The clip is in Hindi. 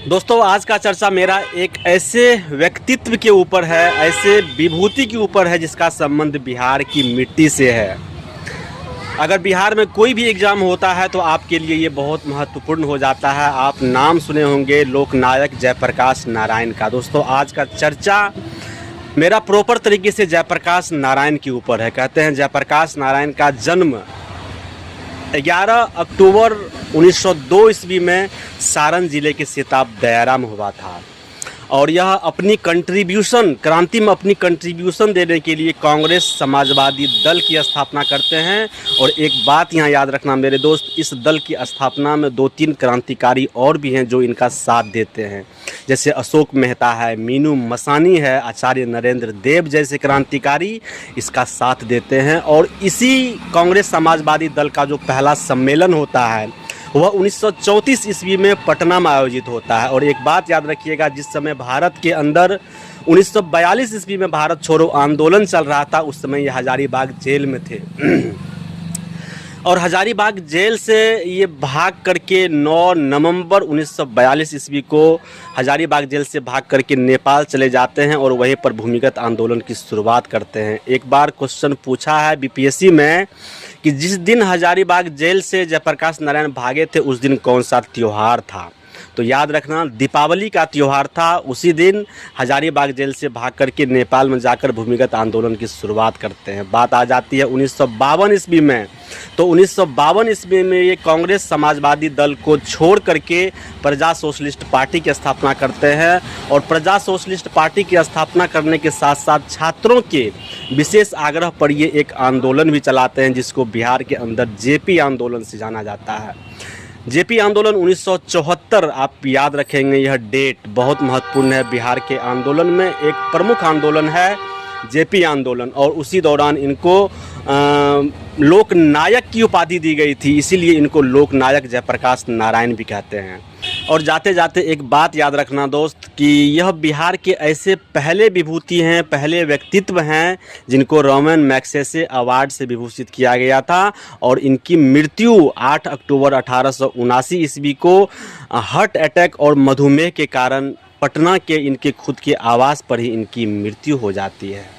दोस्तों आज का चर्चा मेरा एक ऐसे व्यक्तित्व के ऊपर है, ऐसे विभूति के ऊपर है जिसका संबंध बिहार की मिट्टी से है। अगर बिहार में कोई भी एग्ज़ाम होता है तो आपके लिए ये बहुत महत्वपूर्ण हो जाता है। आप नाम सुने होंगे लोकनायक जयप्रकाश नारायण का। दोस्तों आज का चर्चा मेरा प्रॉपर तरीके से जयप्रकाश नारायण के ऊपर है। कहते हैं जयप्रकाश नारायण का जन्म 11 अक्टूबर 1902 ईस्वी में सारण जिले के सिताब दयारा में हुआ था और यह अपनी कंट्रीब्यूशन क्रांति में अपनी कंट्रीब्यूशन देने के लिए कांग्रेस समाजवादी दल की स्थापना करते हैं। और एक बात यहाँ याद रखना मेरे दोस्त, इस दल की स्थापना में 2-3 क्रांतिकारी और भी हैं जो इनका साथ देते हैं, जैसे अशोक मेहता है, मीनू मसानी है, आचार्य नरेंद्र देव जैसे क्रांतिकारी इसका साथ देते हैं। और इसी कांग्रेस समाजवादी दल का जो पहला सम्मेलन होता है वह 1934 ईस्वी में पटना में आयोजित होता है। और एक बात याद रखिएगा, जिस समय भारत के अंदर 1942 ईस्वी में भारत छोड़ो आंदोलन चल रहा था, उस समय ये हजारीबाग जेल में थे और हजारीबाग जेल से ये भाग करके 9 नवंबर 1942 ईस्वी को हजारीबाग जेल से भाग करके नेपाल चले जाते हैं और वहीं पर भूमिगत आंदोलन की शुरुआत करते हैं। एक बार क्वेश्चन पूछा है बीपीएससी में कि जिस दिन हजारीबाग जेल से जयप्रकाश नारायण भागे थे उस दिन कौन सा त्यौहार था, तो याद रखना दीपावली का त्यौहार था। उसी दिन हजारीबाग जेल से भाग करके नेपाल में जाकर भूमिगत आंदोलन की शुरुआत करते हैं। बात आ जाती है 1952 ईस्वी में, तो 1952 ईस्वी में ये कांग्रेस समाजवादी दल को छोड़ करके प्रजा सोशलिस्ट पार्टी की स्थापना करते हैं। और प्रजा सोशलिस्ट पार्टी की स्थापना करने के साथ साथ छात्रों के विशेष आग्रह पर ये एक आंदोलन भी चलाते हैं जिसको बिहार के अंदर जेपी आंदोलन से जाना जाता है। जेपी आंदोलन 1974, आप याद रखेंगे यह डेट बहुत महत्वपूर्ण है। बिहार के आंदोलन में एक प्रमुख आंदोलन है जेपी आंदोलन और उसी दौरान इनको लोकनायक की उपाधि दी गई थी, इसीलिए इनको लोकनायक जयप्रकाश नारायण भी कहते हैं। और जाते जाते एक बात याद रखना दोस्त कि यह बिहार के ऐसे पहले विभूति हैं, पहले व्यक्तित्व हैं जिनको रोमन मैग्सेसे अवार्ड से विभूषित किया गया था। और इनकी मृत्यु 8 अक्टूबर 1879 ईस्वी को हार्ट अटैक और मधुमेह के कारण पटना के इनके खुद के आवास पर ही इनकी मृत्यु हो जाती है।